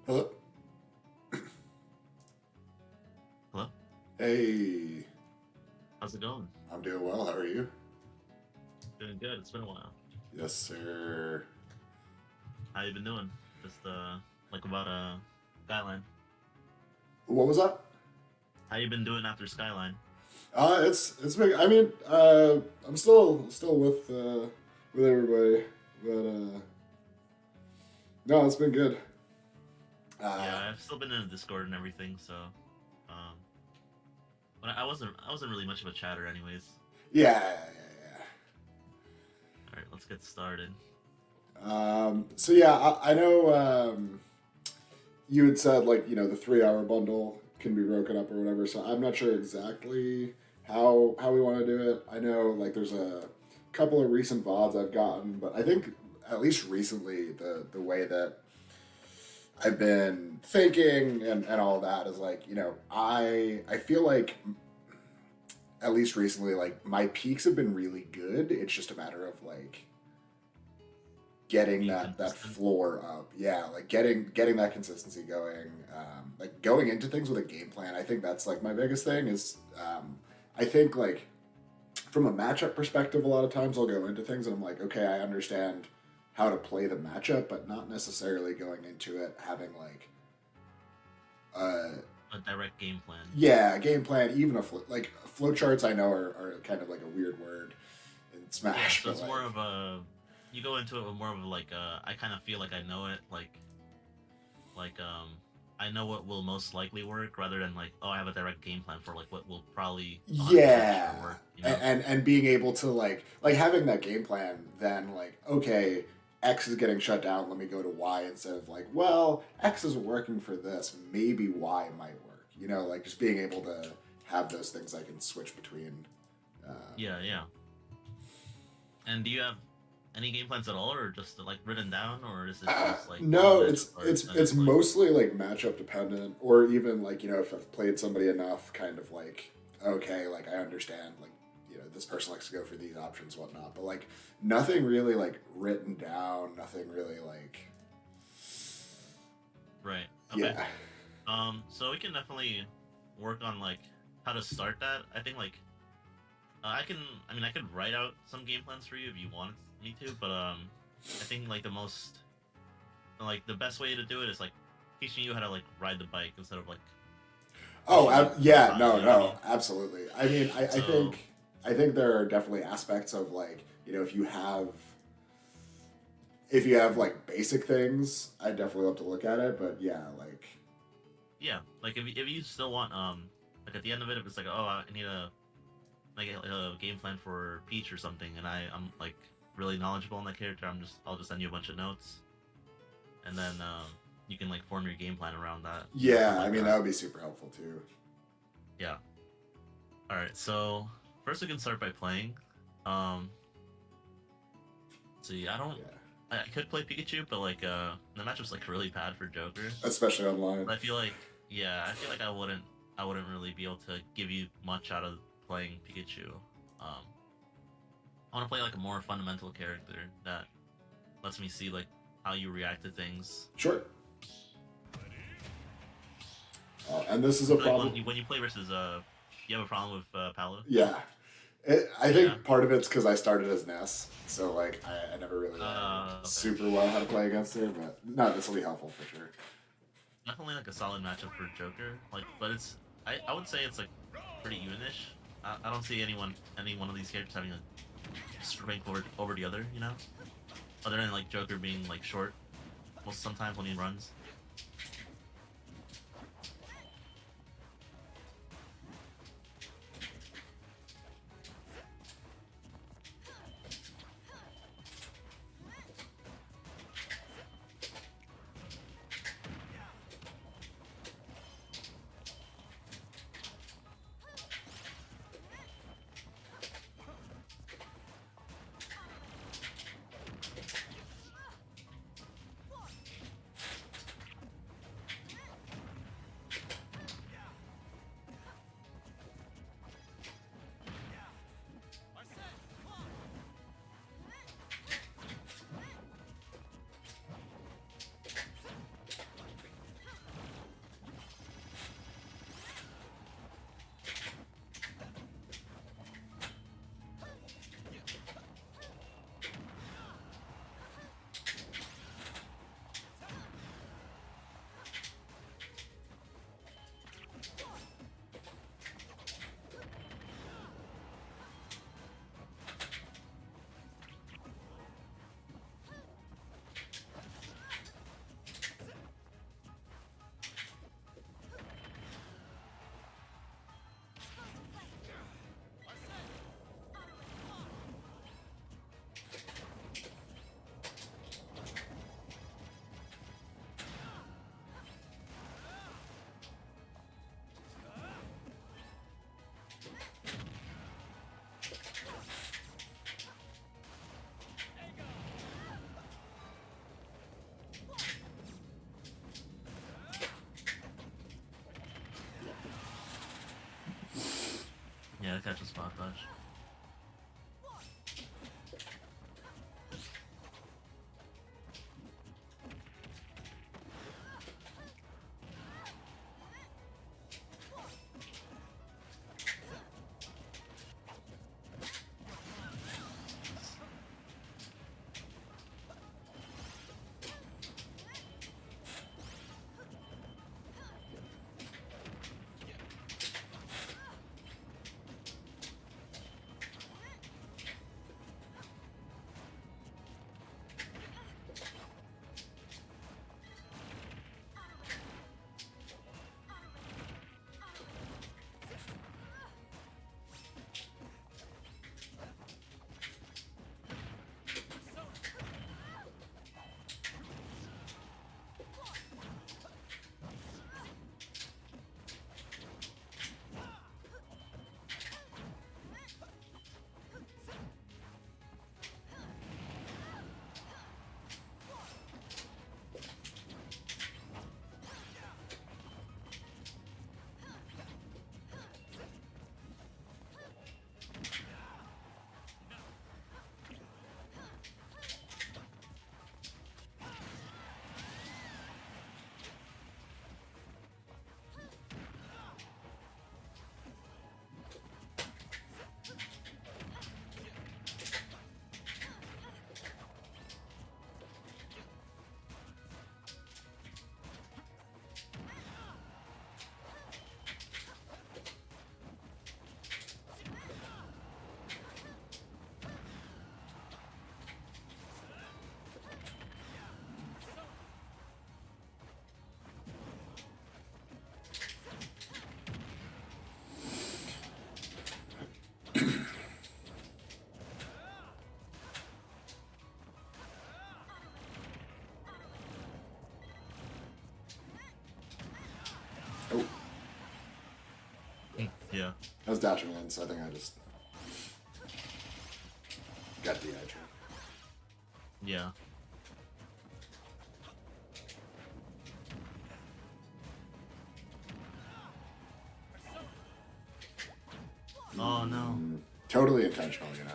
Hello. Hello? Hey, How's it going? I'm doing well. How are you? Doing good. It's been a while. Yes, sir. How you been doing? Just like about Skyline. What was that? How you been doing after Skyline? It's big. I'm still with everybody, but no, it's been good. Uh, Yeah, I've still been in the Discord and everything, so um but I wasn't really much of a chatter anyways. yeah. Alright, let's get started. So yeah, I know. You had said like the 3 hour bundle can be broken up or whatever. So I'm not sure exactly how we want to do it. I know like there's a couple of recent VODs I've gotten, but I think at least recently the way that I've been thinking and all that is like I feel like at least recently like my peaks have been really good. It's just a matter of like getting Being that consistent. floor up. Yeah, like getting that consistency going. Like going into things with a game plan. I think that's like my biggest thing is I think like from a matchup perspective, a lot of times I'll go into things and I'm like, okay, I understand how to play the matchup, but not necessarily going into it having like uh A direct game plan. yeah, a game plan, even like flowcharts I know are kind of like a weird word in Yeah, Smash, so but it's more like of a you go into it with more of like I kind of feel like I know it like I know what will most likely work rather than like oh I have a direct game plan for like what will probably 100% sure yeah, work, you and, know? and being able to like having that game plan, then like okay, X is getting shut down. Let me go to Y instead of like, well, X isn't working for this. Maybe Y might work. Like just being able to have those things I can switch between. Yeah, yeah. And do you have any game plans at all, or just like written down, or is it just like on the No, matchup it's card it's and it's then like mostly like matchup dependent, or even like if I've played somebody enough, kind of like okay, like I understand like this person likes to go for these options, whatnot, but like nothing really like written down, nothing really like right? Okay. yeah. So we can definitely work on like how to start that. I think like I can. I mean, I could write out some game plans for you if you wanted me to, but I think like the best way to do it is like teaching you how to like ride the bike instead of like Oh, pushing you from yeah, behind. no, You know what I no, mean? absolutely. I mean, So I think there are definitely aspects of like if you have like basic things, I definitely love to look at it. But yeah, like yeah, like if you still want like at the end of it, if it's like oh I need a like a game plan for Peach or something, and I'm like really knowledgeable on that character, I'll just send you a bunch of notes, and then you can like form your game plan around that, yeah, something I like mean that. that would be super helpful too. Yeah. All right. So first we can start by playing. Um, see, Yeah, I could play Pikachu, but like the matchup's like really bad for Joker. especially online. But I feel like yeah, I feel like I wouldn't really be able to give you much out of playing Pikachu. Um, I want to play like a more fundamental character that lets me see like how you react to things. Sure. And this is I a feel like problem. when you play versus you have a problem with Paolo. Yeah, I Yeah. think part of it's because I started as Ness, so like I never really learned Okay. super well how to play against her. But no, this will be helpful for sure. Definitely like a solid matchup for Joker. Like, but I would say it's like pretty evenish. I don't see any one of these characters having a strength over the other. You know, other than like Joker being like short most sometimes when he runs. Yeah, catch a spot dodge. Oh, Yeah. I was dashing in, so I think I just got the edge. Yeah. Oh no. Totally intentional, you know.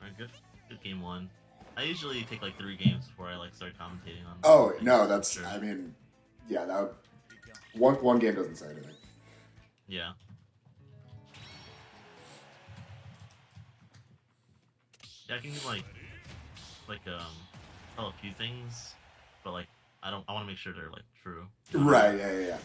Alright, good game one. I usually take like 3 games before I like start commentating on. Oh things, no, that's. sure. I mean, yeah, that one game doesn't say anything. Yeah. Yeah, I can tell a few things, but like I want to make sure they're like true. Right. Yeah. Yeah.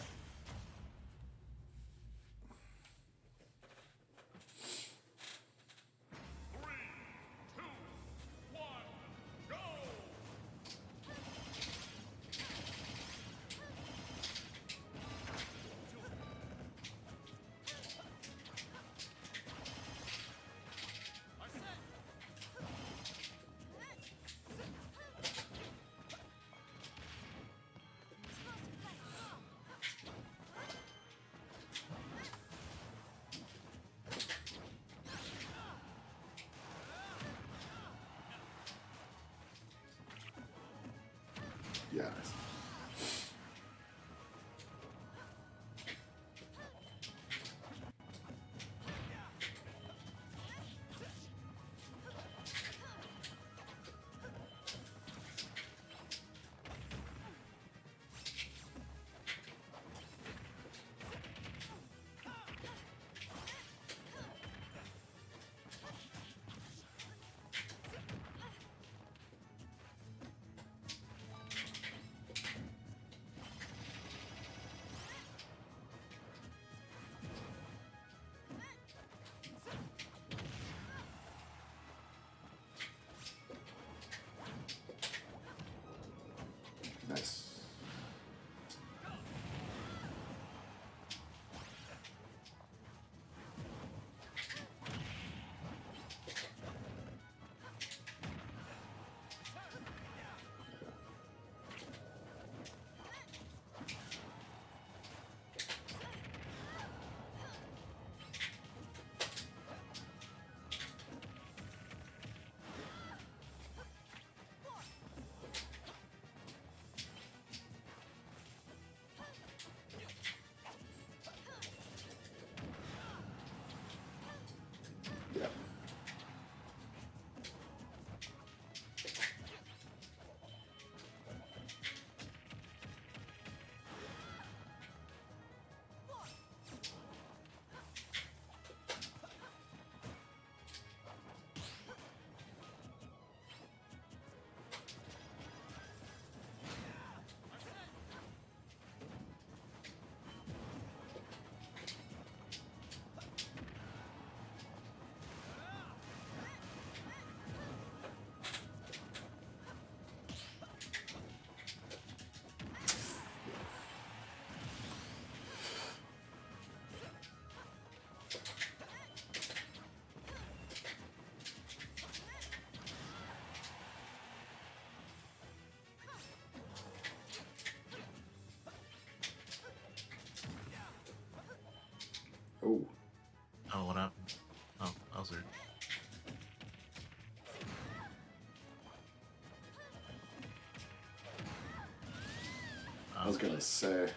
was gonna say.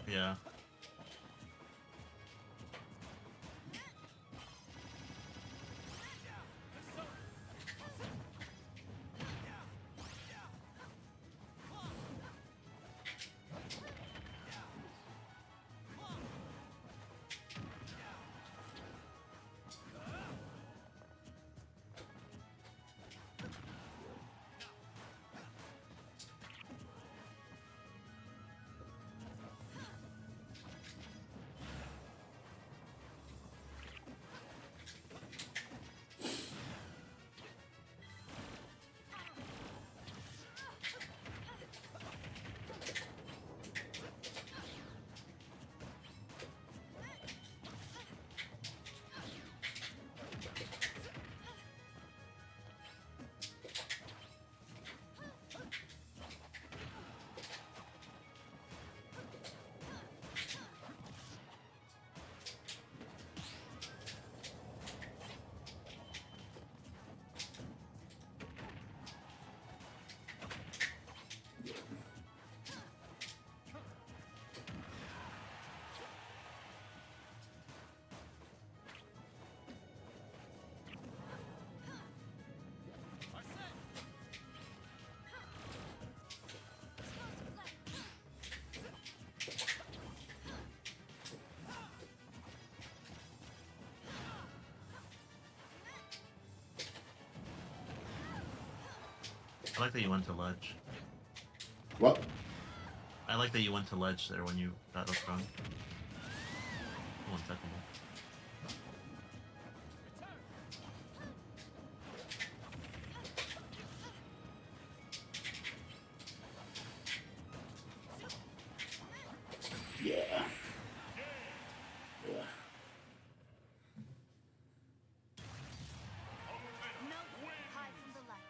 Yeah. I like that you went to ledge. What? I like that you went to ledge there when you got up wrong. 1 second. Yeah. Yeah. Hide from the light.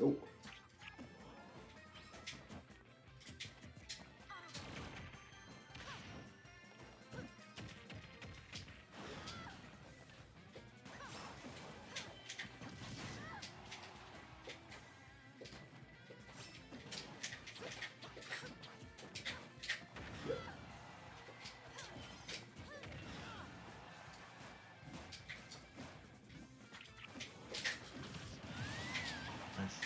Oh. Nice.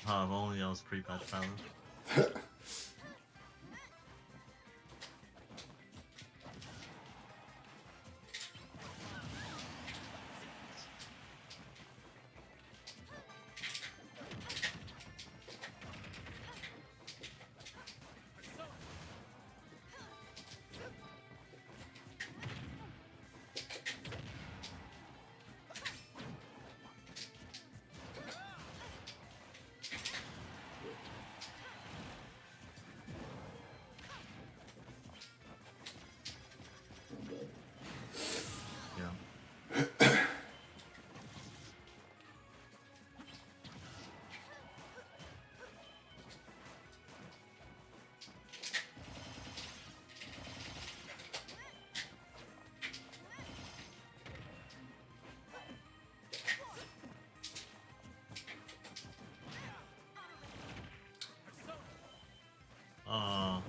Oh, if only I was pre-patch Paladin. Yeah. Uh,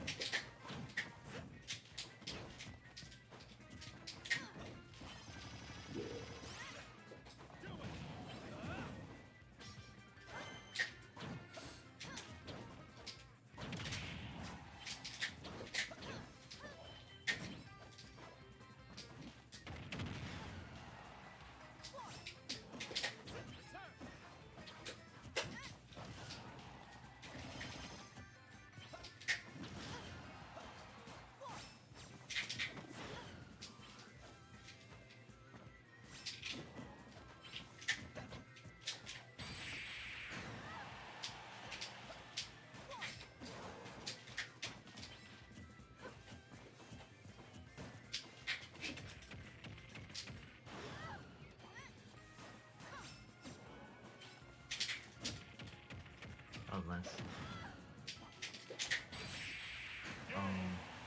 that was nice.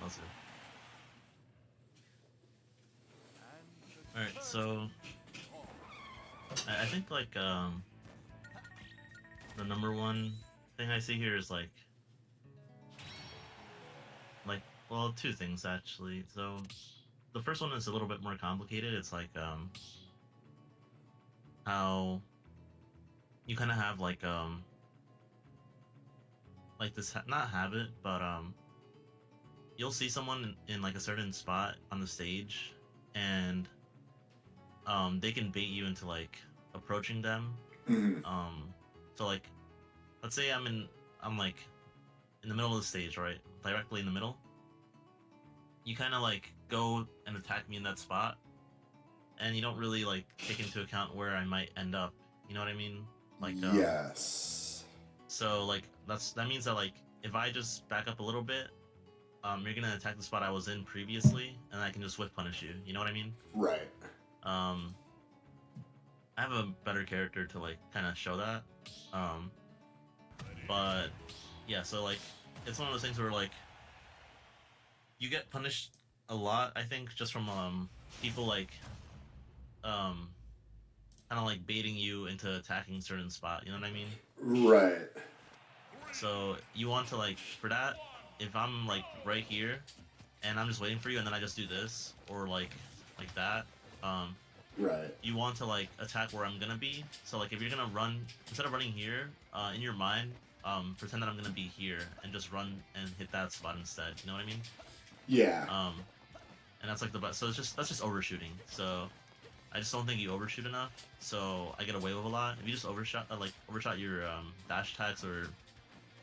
That's it. Alright, so I think like the number one thing I see here is like well, two things actually. So the first one is a little bit more complicated. It's like how you kind of have like this not habit, but you'll see someone in like a certain spot on the stage, and they can bait you into like approaching them. Mhm. So like, let's say I'm like in the middle of the stage, right, directly in the middle. You kind of like go and attack me in that spot, and you don't really like take into account where I might end up. You know what I mean? Like Yes. So like that means that like if I just back up a little bit, you're gonna attack the spot I was in previously, and I can just whiff punish you. You know what I mean? Right. I have a better character to like kind of show that. But yeah, so like it's one of those things where like you get punished a lot. I think just from people like um kind of like baiting you into attacking a certain spot. You know what I mean? Right. So you want to like for that, if I'm like right here and I'm just waiting for you, and then I just do this or like that. Right. You want to like attack where I'm gonna be. So like if you're gonna run instead of running here, in your mind, pretend that I'm gonna be here and just run and hit that spot instead. You know what I mean? Yeah. And that's like the best. So that's just overshooting. So I just don't think you overshoot enough. So I get away with a lot. If you just overshot your dash attacks or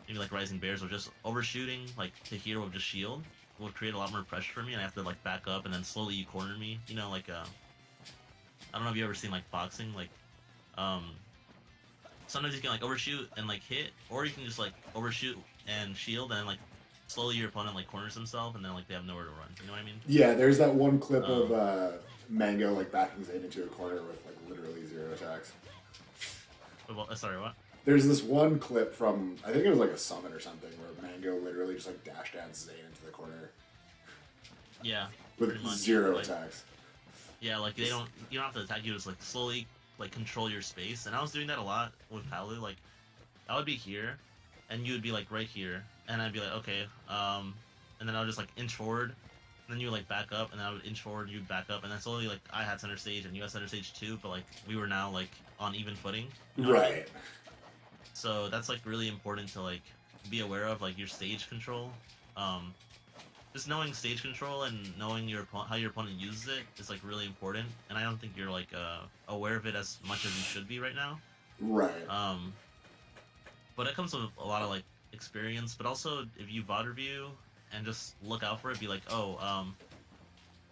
maybe like rising bears or just overshooting like to here with just shield will create a lot more pressure for me, and I have to like back up and then slowly you corner me. You know, like I don't know if you ever seen like boxing, like um sometimes you can like overshoot and like hit, or you can just like overshoot and shield and like slowly your opponent like corners himself and then like they have nowhere to run. You know what I mean? Yeah, there's that one clip of Mango like backing Zane into a corner with like literally 0 attacks. Well, sorry, what? There's this one clip from I think it was like a summit or something where Mango literally just like dash dance Zane into the corner Yeah. with pretty much, 0 like, attacks. Yeah, like you don't have to attack, you just like slowly like control your space. And I was doing that a lot with Palu. Like I would be here and you would be like right here, and I'd be like, okay, and then I would just like inch forward, and then you would like back up, and then I would inch forward, you'd back up, and then slowly like I had center stage and you had center stage too, but like we were now like on even footing. You know what I mean? Right. So that's like really important to like be aware of, like your stage control. Um, just knowing stage control and knowing how your opponent uses it is like really important. And I don't think you're like aware of it as much as you should be right now. Right. But it comes with a lot of like experience. But also, if you VOD review and just look out for it, be like, oh,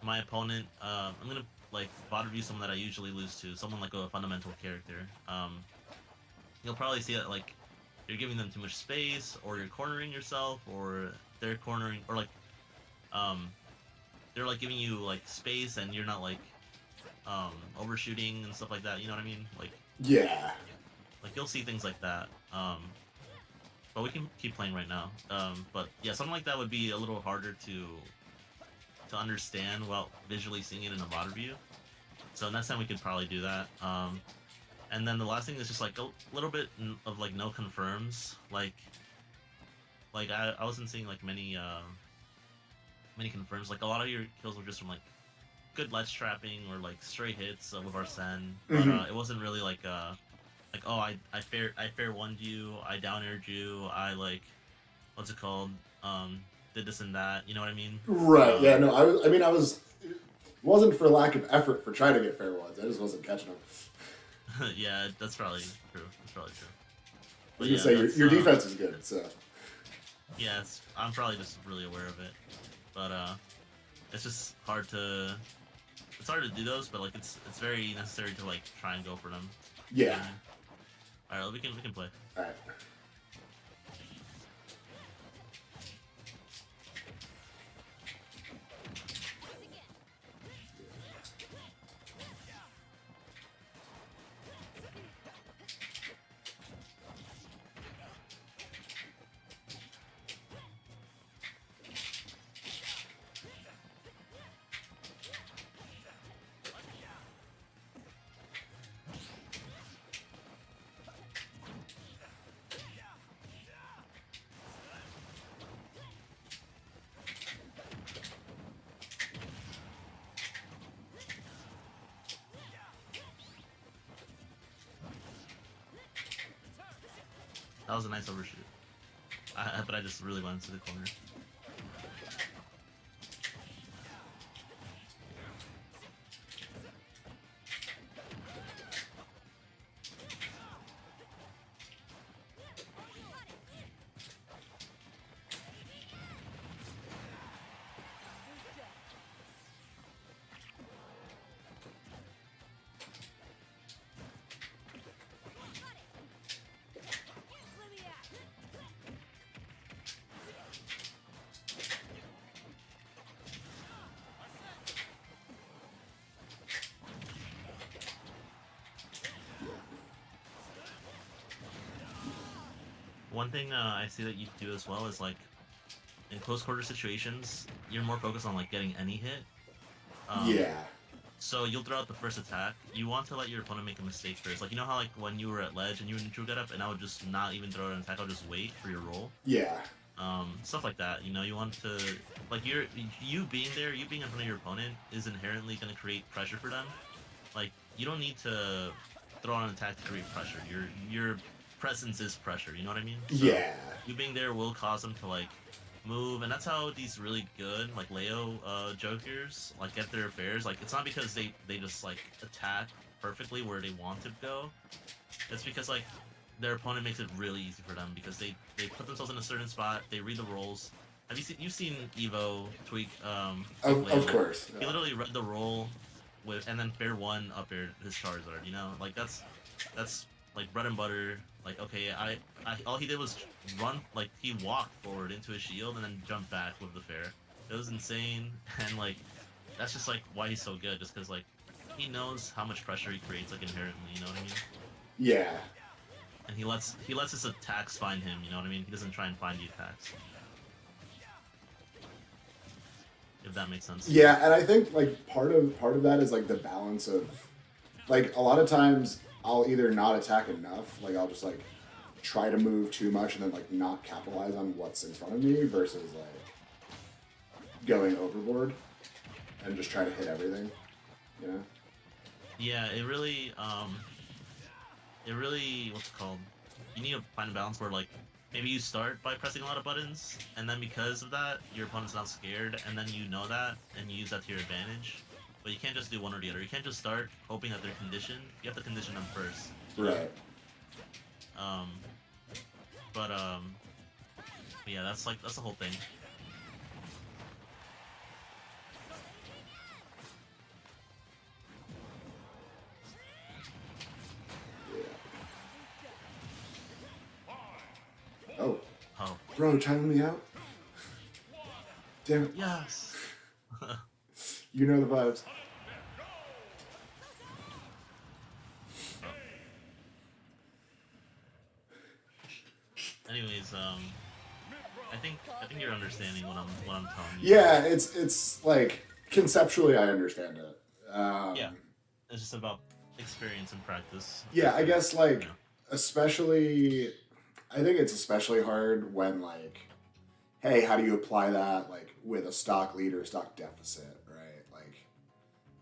my opponent, I'm gonna like VOD review someone that I usually lose to, someone like a fundamental character. You'll probably see that like you're giving them too much space, or you're cornering yourself, or they're cornering, or like um, they're like giving you like space and you're not like overshooting and stuff like that. You know what I mean? Yeah. Like you'll see things like that. But we can keep playing right now. But yeah, something like that would be a little harder to understand while visually seeing it in a VOD review. So next time we could probably do that. And then the last thing is just like a little bit of like no confirms. Like I wasn't seeing like many confirms. Like a lot of your kills were just from like good ledge trapping or like stray hits with Arsene, but it wasn't really like oh I fair one you, I down aired you, I like what's it called, did this and that. You know what I mean? Right. Yeah. No. I was. It wasn't for lack of effort for trying to get fair ones. I just wasn't catching them. Yeah, that's probably true. That's probably true. I was gonna say your defense is good, so. Yeah, I'm probably just really aware of it, but it's just hard to. It's hard to do those, but like it's very necessary to like try and go for them. Yeah. All right, we can play. All right. That was a nice overshoot. But I just really went into the corner. One thing I see that you do as well is like in close quarter situations, you're more focused on like getting any hit. Yeah. So you'll throw out the first attack. You want to let your opponent make a mistake first. Like you know how like when you were at ledge and you were neutral get up, and I would just not even throw out an attack. I'll just wait for your roll. Yeah. Stuff like that. You know, you want to like you being there, you being in front of your opponent is inherently going to create pressure for them. Like you don't need to throw out an attack to create pressure. Your presence is pressure. You know what I mean? So Yeah. you being there will cause them to like move, and that's how these really good like Leo jokers like get their affairs. Like it's not because they just like attack perfectly where they want to go. It's because like their opponent makes it really easy for them because they put themselves in a certain spot, they read the rolls. Have you seen you've seen Evo tweak Of course. he literally read the roll with and then fair one up air his Charizard, you know? Like that's like bread and butter. Like okay, I all he did was run, like he walked forward into his shield and then jumped back with the fair. It was insane, and like that's just like why he's so good, just because like he knows how much pressure he creates like inherently, you know what I mean? Yeah. And he lets his attacks find him, you know what I mean? He doesn't try and find the attacks. If that makes sense. Yeah, and I think like part of that is like the balance of like a lot of times I'll either not attack enough, like I'll just like try to move too much and then like not capitalize on what's in front of me versus like going overboard and just try to hit everything, you know? Yeah, it really what's it called? you need to find a balance where like maybe you start by pressing a lot of buttons, and then because of that, your opponent's not scared, and then you know that, and you use that to your advantage. But you can't just do one or the other. You can't just start hoping that they're conditioned. You have to condition them first. Right. Um, but yeah, that's the whole thing. Oh, Oh, bro, timing me out? Damn it. yes. You know the vibes. Anyways, I think you're understanding what I'm telling you. Yeah, it's like conceptually I understand it. Yeah, it's just about experience and practice. Yeah, I guess like You know. especially I think it's especially hard when like hey, how do you apply that like with a stock lead or stock deficit, right? Like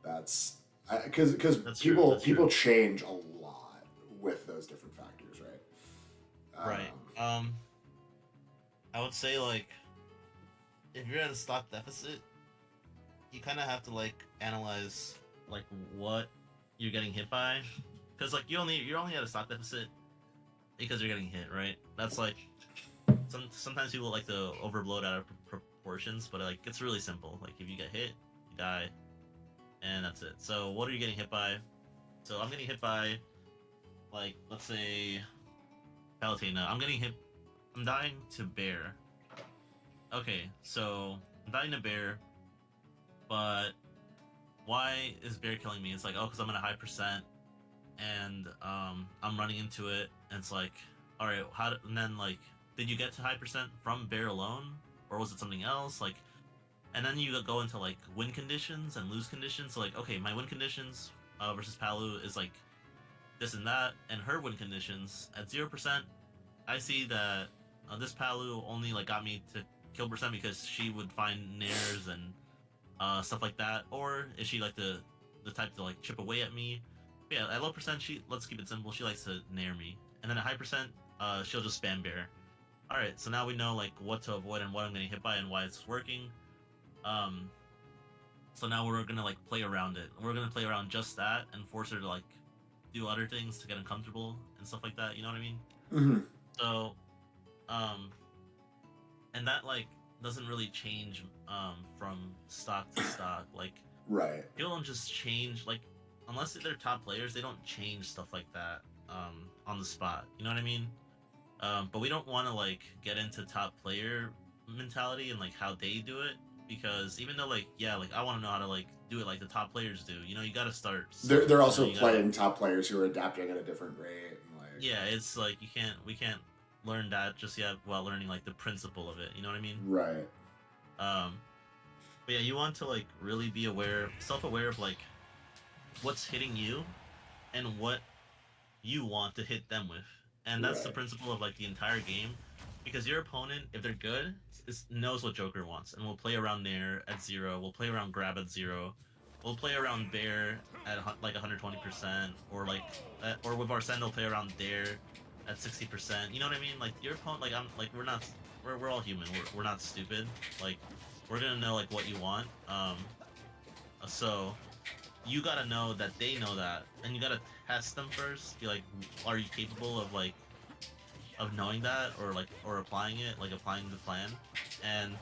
that's because That's people true. people change a lot with those different factors, right? Right. I would say like if you're at a stock deficit, you kind of have to like analyze like what you're getting hit by, because like you're only at a stock deficit because you're getting hit, right? That's like sometimes people like to overblow it out of proportions, but like it's really simple. Like if you get hit, you die, and that's it. So what are you getting hit by? So I'm getting hit by like let's say Palutena. I'm dying to bear. Okay, so I'm dying to bear, but why is bear killing me? It's like, oh, because I'm at a high percent, and I'm running into it, and it's like, all right, and then like, did you get to high percent from bear alone, or was it something else? Like, and then you go into like win conditions and lose conditions. So like, okay, my win conditions versus Palu is like this and that, and her win conditions at 0%. I see that this Palu only like got me to kill percent because she would find nairs and stuff like that, or is she like the type to like chip away at me? Yeah, at low percent, let's keep it simple. She likes to nair me, and then at high percent, she'll just spam bear. All right, so now we know like what to avoid and what I'm getting hit by and why it's working. Um, so now we're gonna like play around it. We're gonna play around just that and force her to like do other things to get uncomfortable and stuff like that. You know what I mean? Mm-hmm. So, um, and that like doesn't really change from stock to stock. Like Right. people don't just change like unless they're top players, they don't change stuff like that on the spot. You know what I mean? But we don't want to like get into top player mentality and like how they do it, because even though like yeah, like I want to know how to like do it like the top players do. You know, you got to start. They're also you playing top players who are adapting at a different rate. And like yeah, it's like we can't learn that just yet while learning like the principle of it. You know what I mean? right. Um, but yeah, you want to like really be self-aware of like what's hitting you and what you want to hit them with, and that's the Right. principle of like the entire game. Because your opponent, if they're good, knows what Joker wants, and we'll play around there at 0. We'll play around grab at 0. We'll play around bear at like 120%, or like, or with Arsene, they'll play around there at 60%. You know what I mean? Like your opponent, like I'm, like we're all human. We're not stupid. Like we're gonna know like what you want. So you gotta know that they know that, and you gotta test them first. Be like, are you capable of like of knowing that, or like or applying it, like applying the plan, and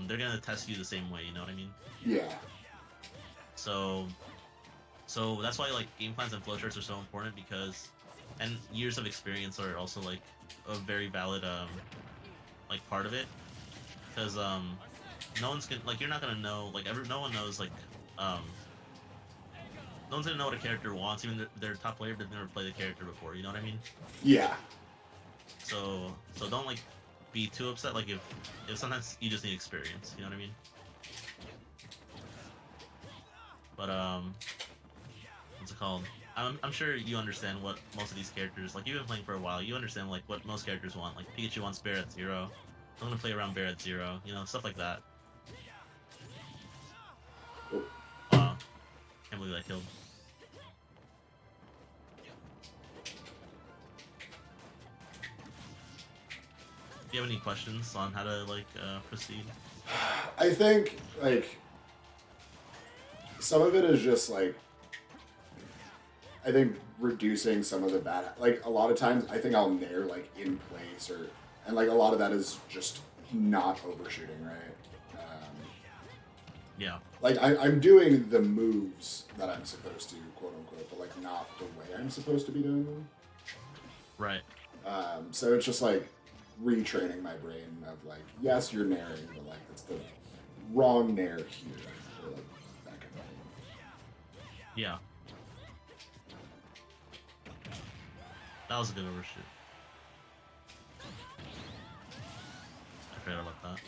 they're gonna test you the same way. You know what I mean? Yeah. So that's why like game plans and flowcharts are so important, because and years of experience are also like a very valid like part of it, because no one's gonna like you're not gonna know like no one knows like um no one's gonna know what a character wants, even if they're a top player, but they've never played the character before. You know what I mean? Yeah. So don't like be too upset. Like if sometimes you just need experience. You know what I mean? But what's it called? I'm sure you understand what most of these characters like. You've been playing for a while. You understand like what most characters want. Like Pikachu wants bear at 0. I'm gonna play around bear at 0. You know, stuff like that. Oh. Wow, can't believe I killed. Do you have any questions on how to like proceed? I think like some of it is just like I think reducing some of the bad like a lot of times I think I'll nair like in place or and like a lot of that is just not overshooting, right? Yeah. Like I'm doing the moves that I'm supposed to, quote unquote, but like not the way I'm supposed to be doing them. Right. So it's just like retraining my brain of like, yes, you're nairing, but like it's the wrong nair here, or like that kind of thing. Yeah. That was a good overshoot. I forgot about that.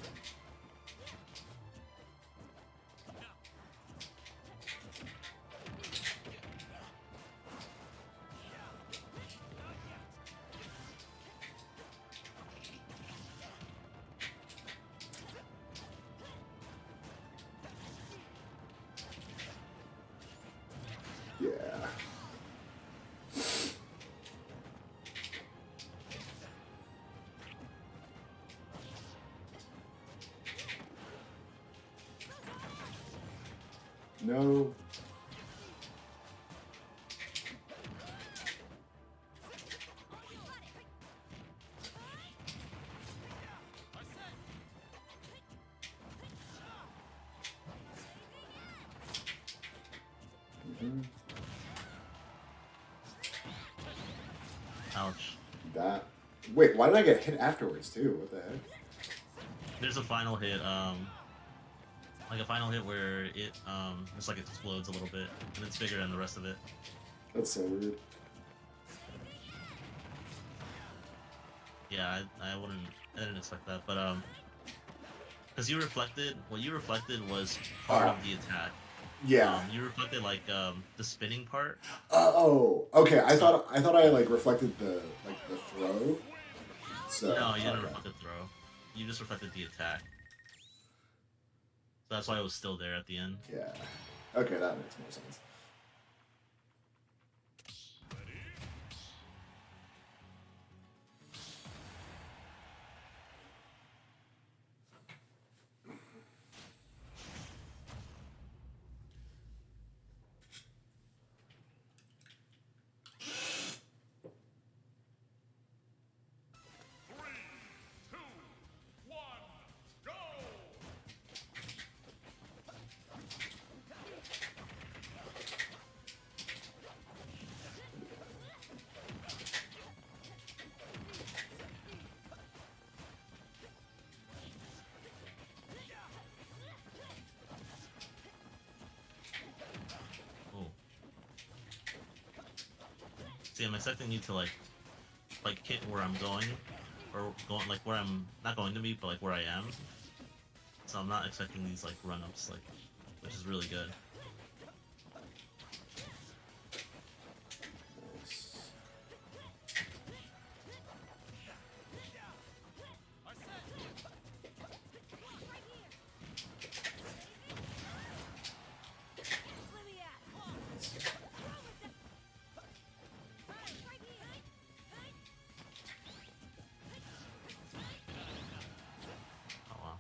Yeah. No. Mhm. Ouch. That. Wait, why did I get hit afterwards too? What the heck? There's a final hit, like a final hit where it just like explodes a little bit, and it's bigger than the rest of it. That's so weird. Yeah, I didn't expect that, but because what you reflected was part of the attack. Yeah. You reflected like the spinning part. Oh, okay. I So- thought I like reflected the throw. So No, you didn't okay. reflect the throw. You just reflected the attack. So that's why it was still there at the end. Yeah. Okay, that makes more sense. Oh. See, I'm expecting you to like hit where I'm going, or going like where I'm not going to be, but like where I am. So I'm not expecting these like run-ups, like, which is really good. Nice. Oh wow.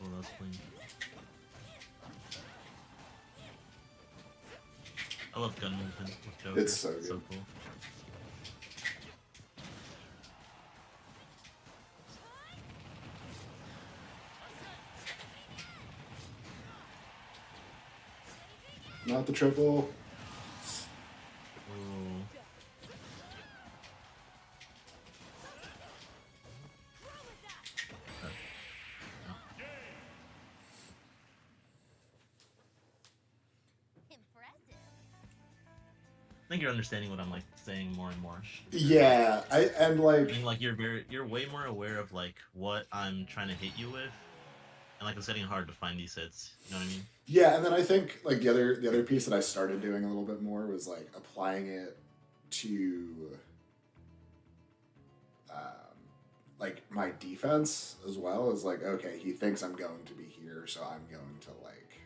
Oh, that's clean. I love gun movement with Joker. It's so good. So cool. Not the triple. Ooh. Impressive. I think you're understanding what I'm like saying more and more. Yeah, I mean, like you're way more aware of like what I'm trying to hit you with, and like it's getting hard to find these hits. You know what I mean? Yeah, and then I think like the other piece that I started doing a little bit more was like applying it to like my defense as well. As like, okay, he thinks I'm going to be here, so I'm going to like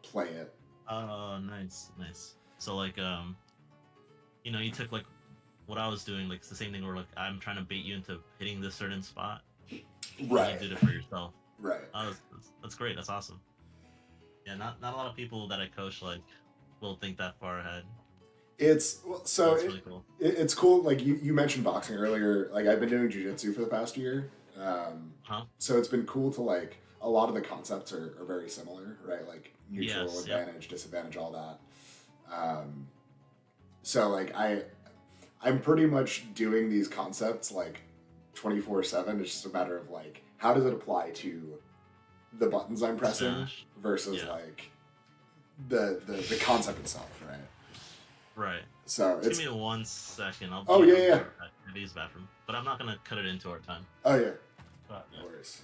play it. Oh, nice, nice. So like you know, you took like what I was doing, like it's the same thing where like I'm trying to bait you into hitting this certain spot. Right. And you did it for yourself. Right. Oh, that's great. That's awesome. Yeah, not a lot of people that I coach like will think that far ahead. It's so That's really cool. it's cool. Like you mentioned boxing earlier. Like I've been doing jiu-jitsu for the past year. Huh? So it's been cool to like a lot of the concepts are very similar, right? Like neutral, Yes, yep. advantage, disadvantage, all that. So like I'm pretty much doing these concepts like 24/7. It's just a matter of like how does it apply to the buttons I'm pressing Smash. versus Yeah. like the concept itself, right? Right. So Just it's give me 1 second. I'll Oh, be yeah, yeah. I'll use the bathroom, but I'm not gonna cut it into our time. oh yeah, But, yeah. no worries.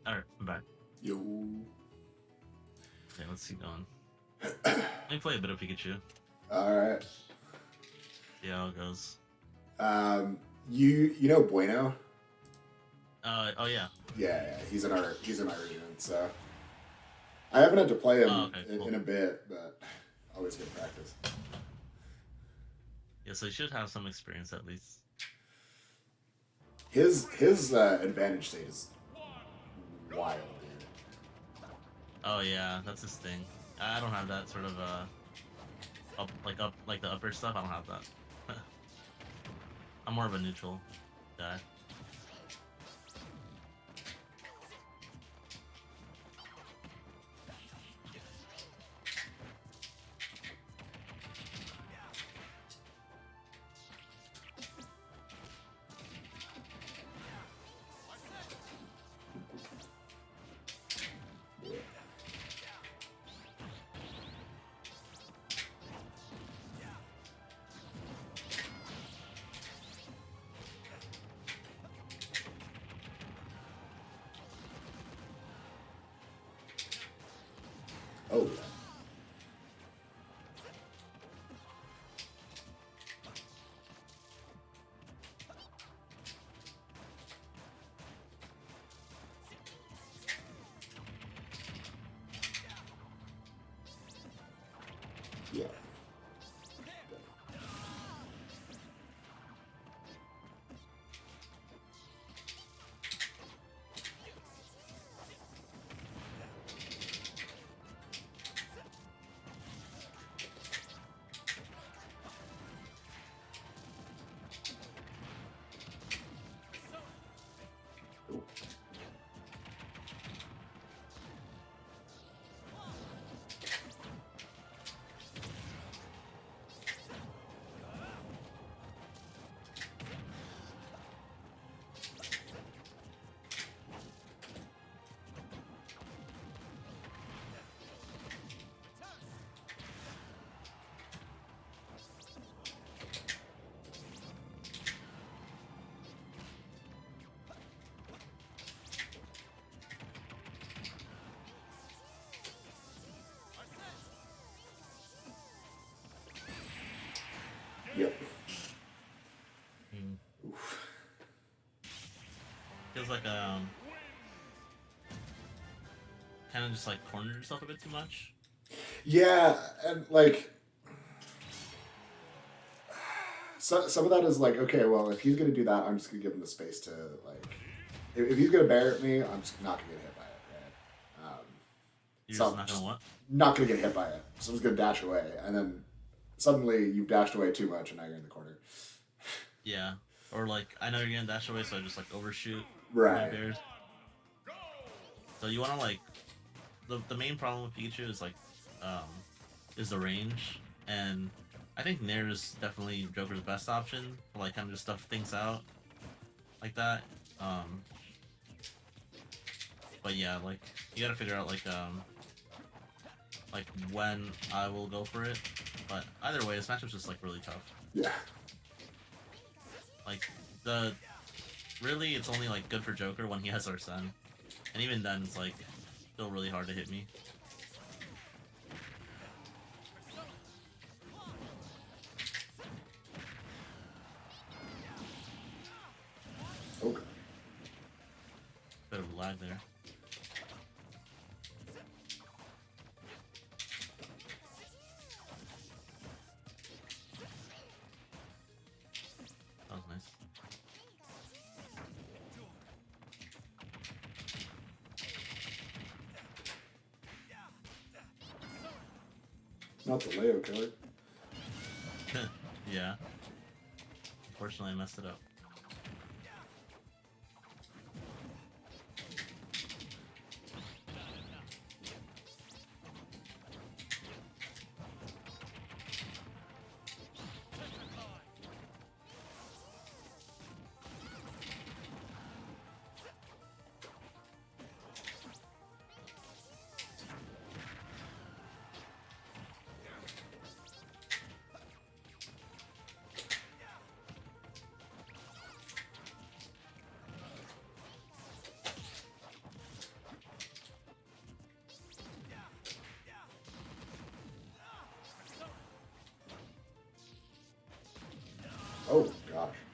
Alright, I'm back. Yo. Okay, let's keep going. Let me play a bit of Pikachu. Alright. See how it goes. You know Bueno? Oh yeah. Yeah, he's in our region, so I haven't had to play him Okay, cool. in a bit, but always good practice. Yeah, so you should have some experience at least. His advantage state is wild, dude. Oh yeah, that's his thing. I don't have that sort of up like the upper stuff. I don't have that. I'm more of a neutral guy. Oh yeah. Yeah. Yep. Oof. Feels like kind of just like cornered yourself a bit too much. Yeah, and like some of that is like, okay, well, if he's gonna do that, I'm just gonna give him the space to like. If he's gonna bear at me, I'm just not gonna get hit by it. Right? You're So just not gonna what? Not gonna get hit by it. So I'm just gonna dash away, and then suddenly you've dashed away too much, and now you're in the corner. Yeah. Or like I know you're gonna dash away, so I just like overshoot Right. my bears. So you wanna like the main problem with Pikachu is like is the range, and I think Nair is definitely Joker's best option for like kind of just stuff things out like that. But yeah, like you gotta figure out like when I will go for it. But either way, this matchup's just like really tough. Yeah. Like really it's only like good for Joker when he has Arsene, and even then it's like still really hard to hit me. Okay. Bit of lag there. That was nice. Not the Leo killer. Yeah. Unfortunately, I messed it up.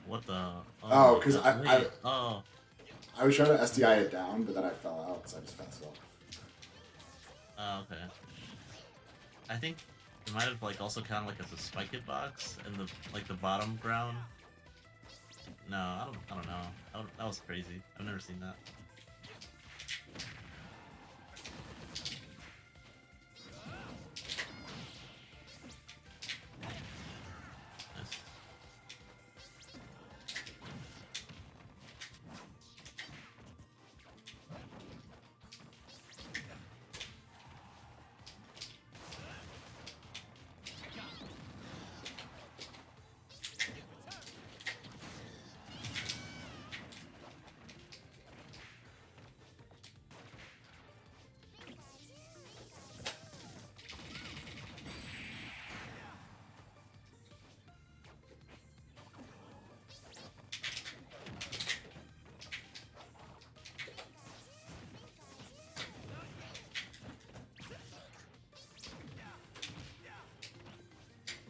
What the? Oh, my because God, I wait. Oh. I was trying to SDI it down, but then I fell out, so I just fast fell. Oh, okay. I think it might have like also counted like as a spike hitbox in the like the bottom ground. No, I don't know. That was crazy. I've never seen that. Nice.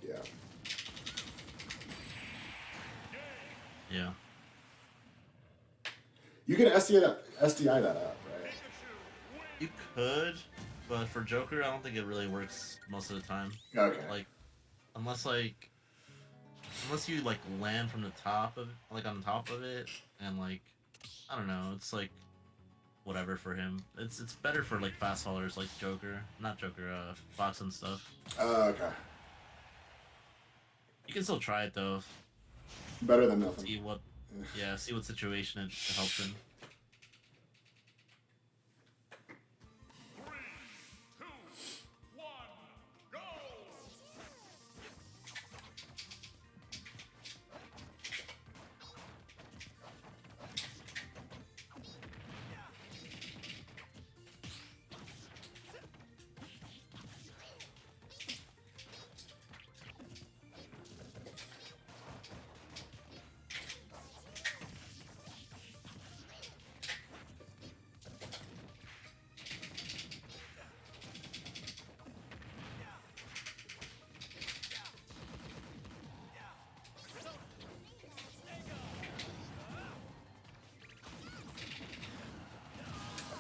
Yeah. Yeah. You can SDI that up, right? You could, but for Joker, I don't think it really works most of the time. Okay. Like, unless like, unless you like land from the top of, like on top of it, and like, I don't know, it's like, whatever for him. It's better for like fast haulers like Joker, not Joker, Fox and stuff. Okay. You can still try it though. Better than nothing. See what, yeah, see what situation it helps in.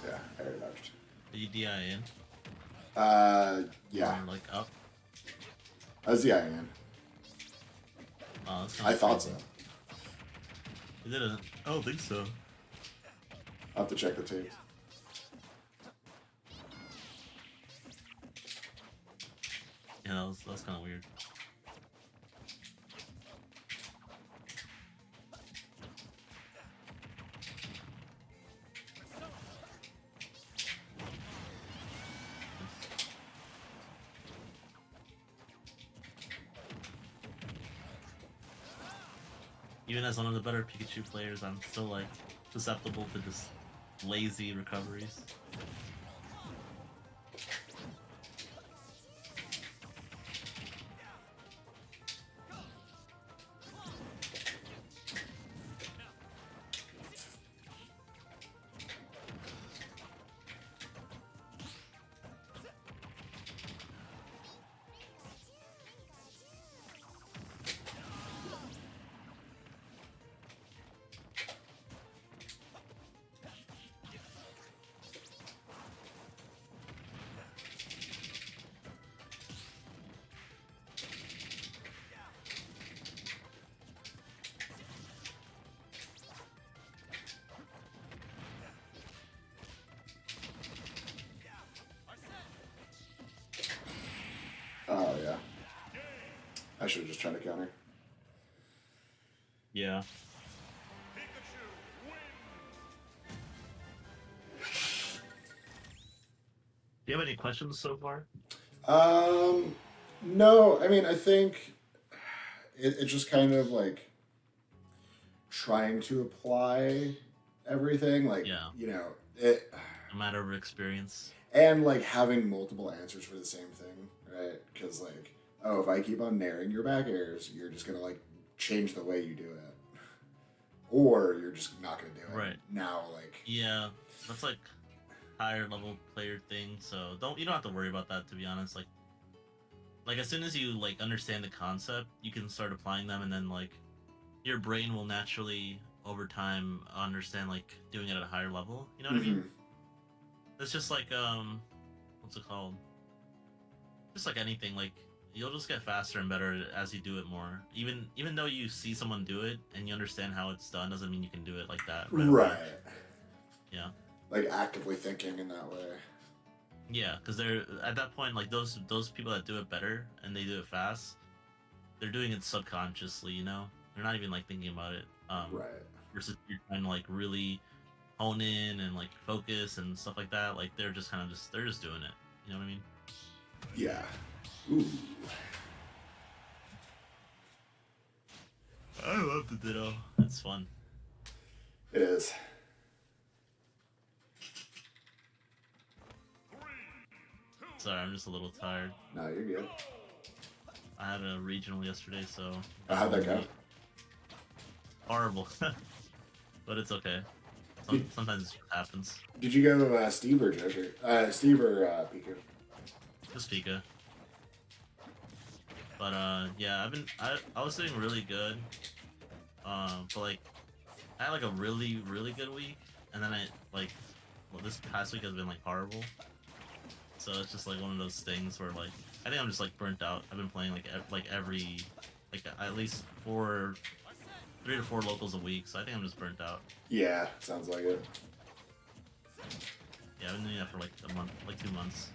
Yeah, I already dodged. Did you DI in? Yeah. Or, like up? I was DIing in. Oh, that's kind I of thought so. You didn't. I don't think so. I'll have to check the tapes. Yeah, that was kind of weird. Even as one of the better Pikachu players, I'm still like susceptible to just lazy recoveries. Oh, yeah. I should have just tried to counter. Yeah. Do you have any questions so far? No, I mean, I think it's just kind of like trying to apply everything, like, Yeah. you know, it, A matter of experience. and like having multiple answers for the same thing, right? Because, like, oh, if I keep on naring your back airs, you're just gonna like change the way you do it, or you're just not gonna do it. Right. Now, like, Yeah, that's like higher level player thing. So you don't have to worry about that, to be honest. Like as soon as you like understand the concept, you can start applying them, and then like your brain will naturally over time understand like doing it at a higher level. You know what I Mm-hmm. mean? It's just like what's it called? Just like anything, like you'll just get faster and better as you do it more. Even though you see someone do it and you understand how it's done, doesn't mean you can do it like that right away. Right. Yeah. Like actively thinking in that way. Yeah, because they're at that point like those people that do it better and they do it fast, they're doing it subconsciously. You know, they're not even like thinking about it. Right. Versus you're trying to like really hone in and like focus and stuff like that. Like they're just kind of they're just doing it. You know what I mean? Yeah. Ooh. I love the Ditto. It's fun. It is. Sorry, I'm just a little tired. No, you're good. I had a regional yesterday, so How'd that go? horrible. But it's okay. Sometimes it just happens. Did you go Steve or Joker? Steve or Piku? Just Pika. But yeah, I was doing really good. But like I had like a really good week, and then this past week has been like horrible. So it's just like one of those things where like I think I'm just like burnt out. I've been playing like every at least 3 to 4 locals a week, so I think I'm just burnt out. Yeah, sounds like it. Yeah, I've been doing that for like a month, like 2 months.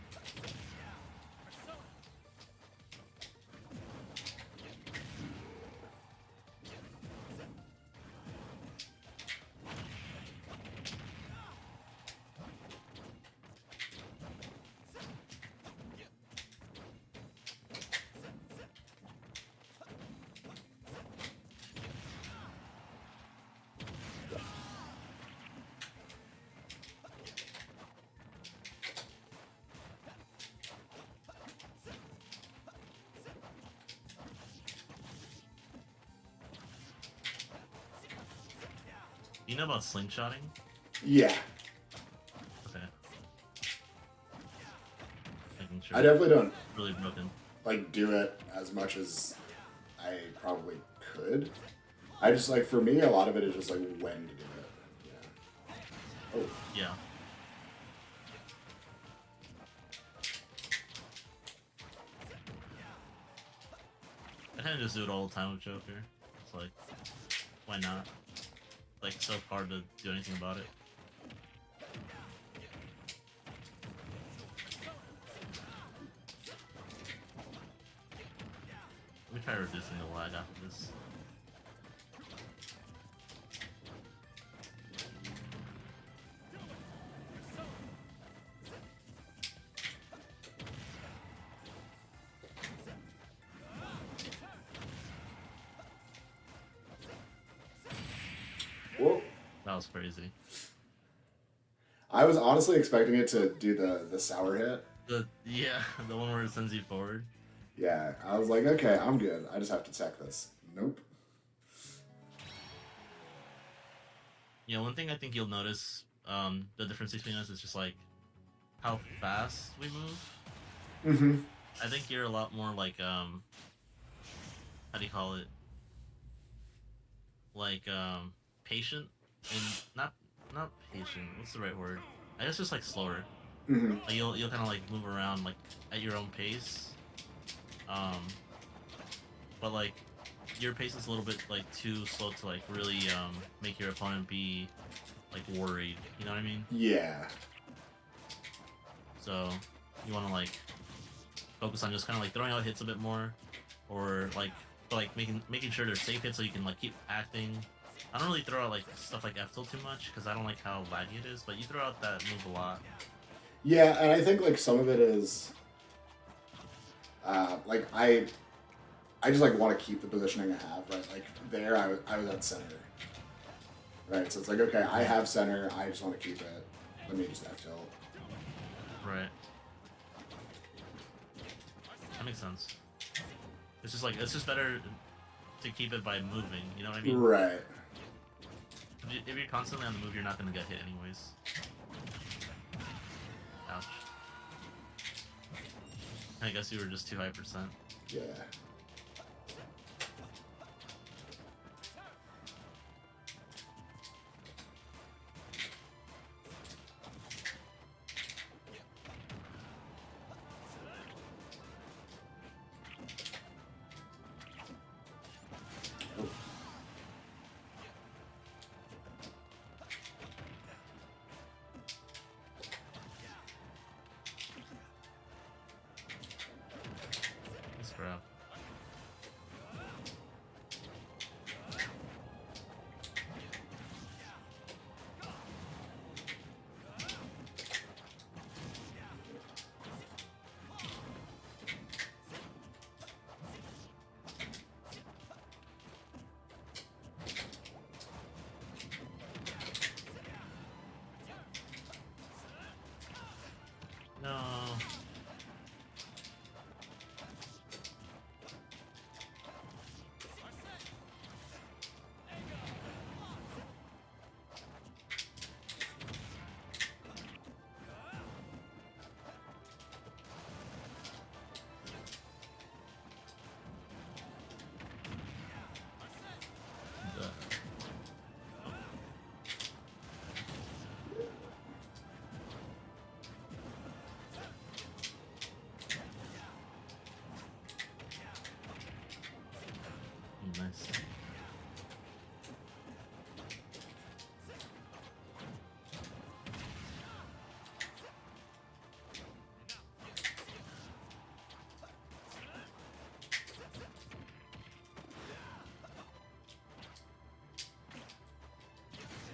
You know about slingshotting? Yeah. Okay. Making sure. I definitely don't Really broken. like do it as much as I probably could. I just like for me a lot of it is just like when to do it. Yeah. Oh. Yeah. I kind of just do it all the time with Joker. It's like, why not? Like, so hard to do anything about it. Let me try reducing the lag after this. Whoa. That was crazy. I was honestly expecting it to do the sour hit. Yeah, the one where it sends you forward. Yeah, I was like, okay, I'm good. I just have to tech this. Nope. Yeah, one thing I think you'll notice, the difference between us is just like how fast we move. Mm-hmm. I think you're a lot more like, how do you call it? Like, patient and not patient. What's the right word? I guess just like slower. Mm-hmm. Like you'll kind of like move around like at your own pace. But like your pace is a little bit like too slow to like really make your opponent be like worried. You know what I mean? Yeah. So you want to like focus on just kind of like throwing out hits a bit more, or like making sure they're safe hits so you can like keep acting. I don't really throw out like stuff like F tilt too much because I don't like how laggy it is, but you throw out that move a lot. Yeah, and I think like some of it is like I just like want to keep the positioning I have, right? Like there I was at center. Right, so it's like okay, I have center, I just want to keep it. Let me just F tilt. Right. That makes sense. It's just like it's just better to keep it by moving. You know what I mean? Right. If you're constantly on the move, you're not gonna get hit anyways. Ouch. I guess you were just too high %. Yeah.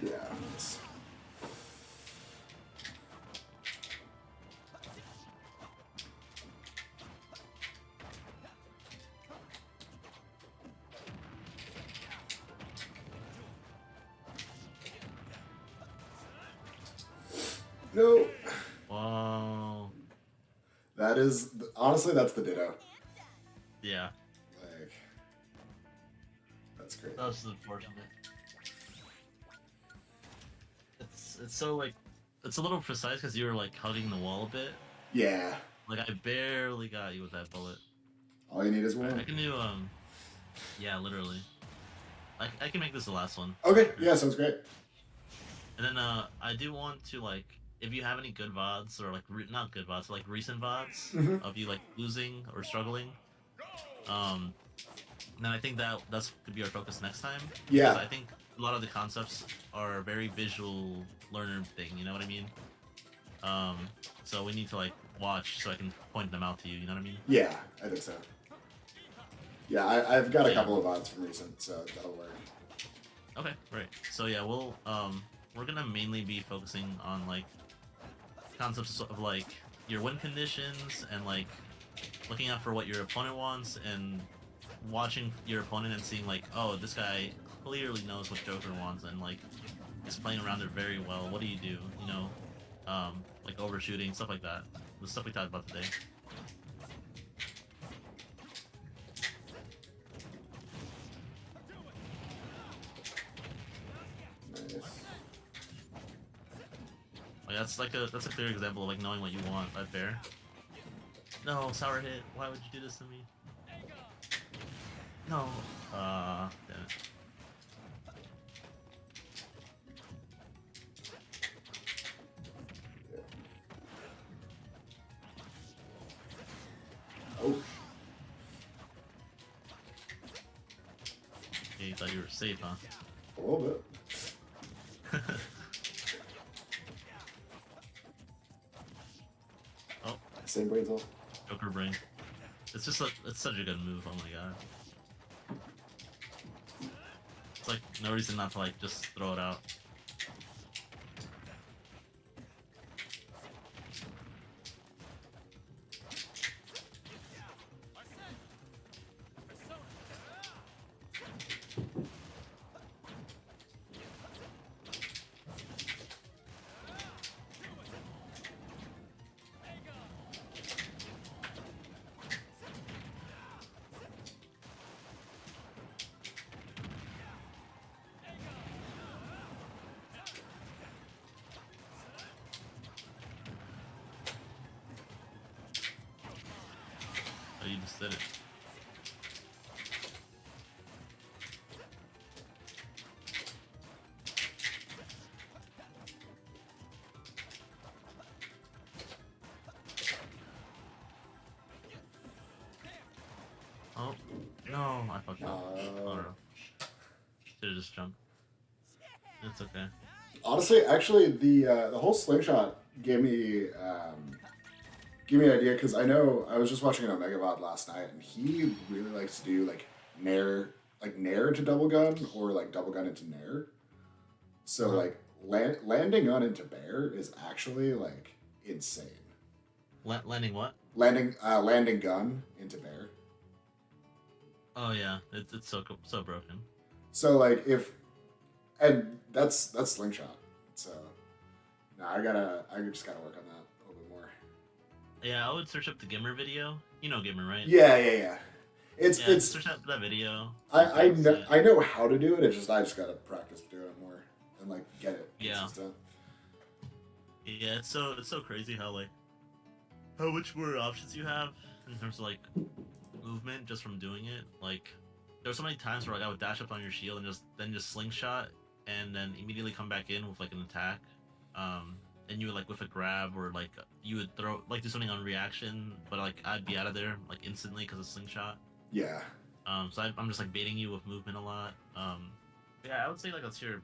Yeah. It's... No. Whoa. That is honestly that's the ditto. Yeah, Like that's great. that was unfortunate. It's so like it's a little precise because you were like hugging the wall a bit. Yeah. Like I barely got you with that bullet. All you need is Alright, one. I can do yeah, literally. I can make this the last one. Okay. Yeah. Sounds great. And then I do want to like if you have any good VODs or like not good VODs, but, like recent VODs Mhm. of you like losing or struggling. Um, then I think that's could be our focus next time. Yeah. Because I think a lot of the concepts are a very visual learner thing. You know what I mean? So we need to like watch so I can point them out to you. You know what I mean? Yeah. I think so. Yeah. I've got a Yeah. couple of odds from recent, so that'll work. Okay, great. So yeah, we're gonna mainly be focusing on like concepts of like your win conditions and like looking out for what your opponent wants and watching your opponent and seeing like, oh, this guy clearly knows what Joker wants and like is playing around it very well. What do? You know, like overshooting, stuff like that. The stuff we talked about today. Nice. Like that's a clear example of like knowing what you want. Right there. No, sour hit. Why would you do this to me? No. Damn it. Oh. Yeah, you thought you were safe, huh? A little bit. Oh, Same brain cell. Joker brain. It's such a good move. Oh my god. It's like no reason not to like just throw it out. Oh, you just did it. Oh, no, I fucked up. Oh, should've just jumped. It's okay. Honestly, actually, the whole slingshot gave me an idea because I know I was just watching an Omega VOD last night, and he really likes to do like nair to double gun or like double gun into nair. So like landing on into bear is actually like insane. Landing what? Landing gun into bear. Oh yeah, it's so broken. So like and that's slingshot. So no, I just gotta work on that a little bit more. Yeah, I would search up the Gimmer video. You know Gimmer, right? Yeah. It's search out that video. I know how to do it. I just gotta practice doing it more and like get it consistent. Yeah, it's so crazy how much more options you have in terms of like movement just from doing it. Like there's so many times where like I would dash up on your shield and just slingshot and then immediately come back in with like an attack. And you would like with a grab or like you would throw like do something on reaction, but like I'd be out of there like instantly because of slingshot. Yeah. So I'm just like baiting you with movement a lot. Yeah, I would say like let's hear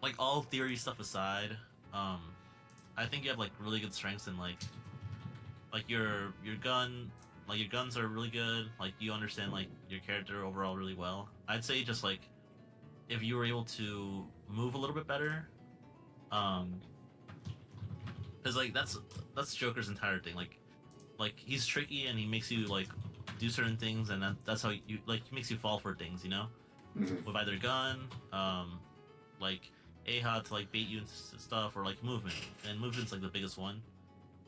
like all theory stuff aside. I think you have like really good strengths in like your gun. Like your guns are really good. Like you understand like your character overall really well. I'd say just like if you were able to move a little bit better, um, because like that's Joker's entire thing. Like he's tricky and he makes you like do certain things, and that's how you like he makes you fall for things, you know, Mhm. with either gun, like AHA to like bait you into stuff, or like movement, and movement's like the biggest one.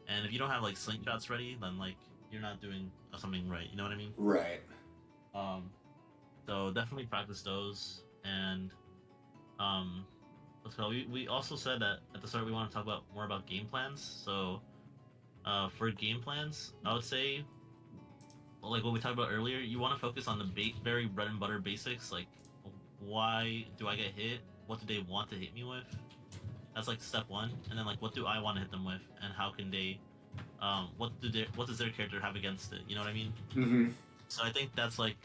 And if you don't have like slingshots ready, then like you're not doing something right. You know what I mean? Right. Um, so definitely practice those. And um, let's go. We also said that at the start we want to talk about more about game plans. So for game plans, I would say like what we talked about earlier, you want to focus on the very bread and butter basics, like why do I get hit? What do they want to hit me with? That's like step one, and then like what do I want to hit them with, and how can they, what does their character have against it? You know what I mean? Mm-hmm. So I think that's like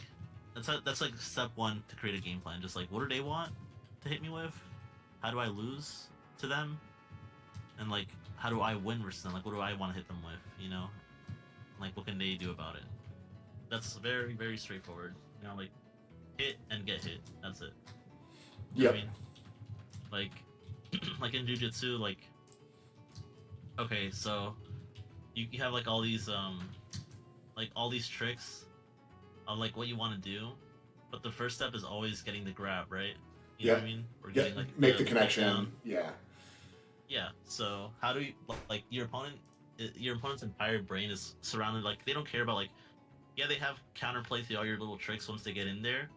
step one to create a game plan. Just like what do they want to hit me with? How do I lose to them? And like how do I win versus them? Like what do I want to hit them with? You know, like what can they do about it? That's very very straightforward. You know, like hit and get hit. That's it. You know what I mean? Like like in jujitsu, okay, so you have like all these tricks of like what you want to do, but the first step is always getting the grab, right? You know what I mean? Or Yeah. getting like Make the takedown. connection. Yeah. Yeah. So how do you like your opponent's entire brain is surrounded, like they don't care about like, yeah, they have counterplay to all your little tricks once they get in there,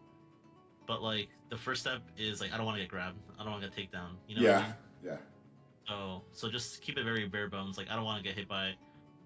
but like the first step is like I don't want to get grabbed, I don't want to get takedown. You know what I Yeah. mean? Yeah. So just keep it very bare bones. Like I don't want to get hit by,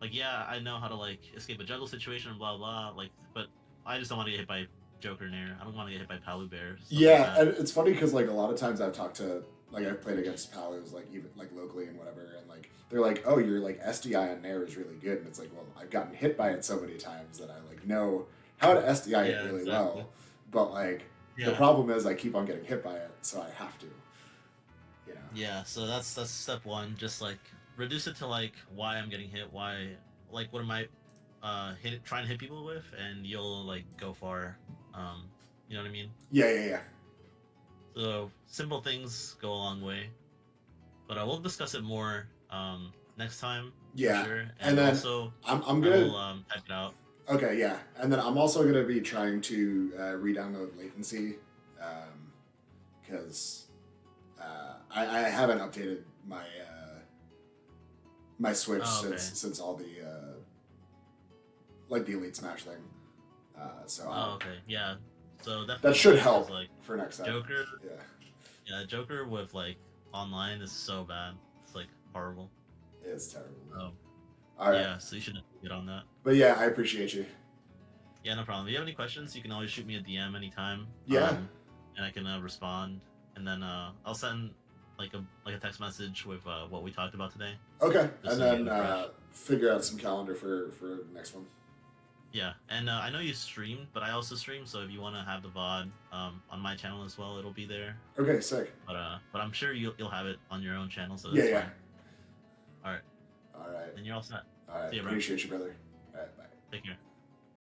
like yeah, I know how to like escape a juggle situation and blah blah. Like, but I just don't want to get hit by Joker Nair. I don't want to get hit by Palu Bear. Stuff Yeah, like that. and it's funny because like a lot of times I've talked to like I've played against Palos like even like locally and whatever, and like they're like, oh, your like SDI on Nair is really good, and it's like, well, I've gotten hit by it so many times that I like know how to SDI it Yeah, really exactly. well, but like the Yeah. problem is I keep on getting hit by it, so I have to, you know. Yeah. So that's step one. Just like reduce it to like why I'm getting hit. Why like what am I trying to hit people with, and you'll like go far. You know what I mean? Yeah, yeah, yeah. So simple things go a long way. But we'll discuss it more next time Yeah, for sure. and then also, I'm I gonna will type it out. okay, yeah, and then I'm also gonna be trying to re-download latency because I haven't updated my Switch Oh, okay. since all the like the Elite Smash thing. So Oh, okay. Yeah. So definitely that should because, help like for next time. Joker. Yeah, Yeah, Joker with like online is so bad. It's like horrible. it's terrible. Oh, All right, yeah. So you should get on that. but yeah, I appreciate you. Yeah, no problem. If you have any questions, you can always shoot me a DM anytime. Yeah. And I can respond, and then I'll send like a text message with what we talked about today. Okay, Just and so you then have it fresh. figure out some calendar for the next one. Yeah, and I know you streamed, but I also stream. So if you want to have the VOD on my channel as well, it'll be there. Okay, sick. But I'm sure you'll have it on your own channel. So Yeah, that's yeah. fine. All right, All right. then you're all set. All right. See you, bro. Appreciate you, brother. All right, bye. Take care.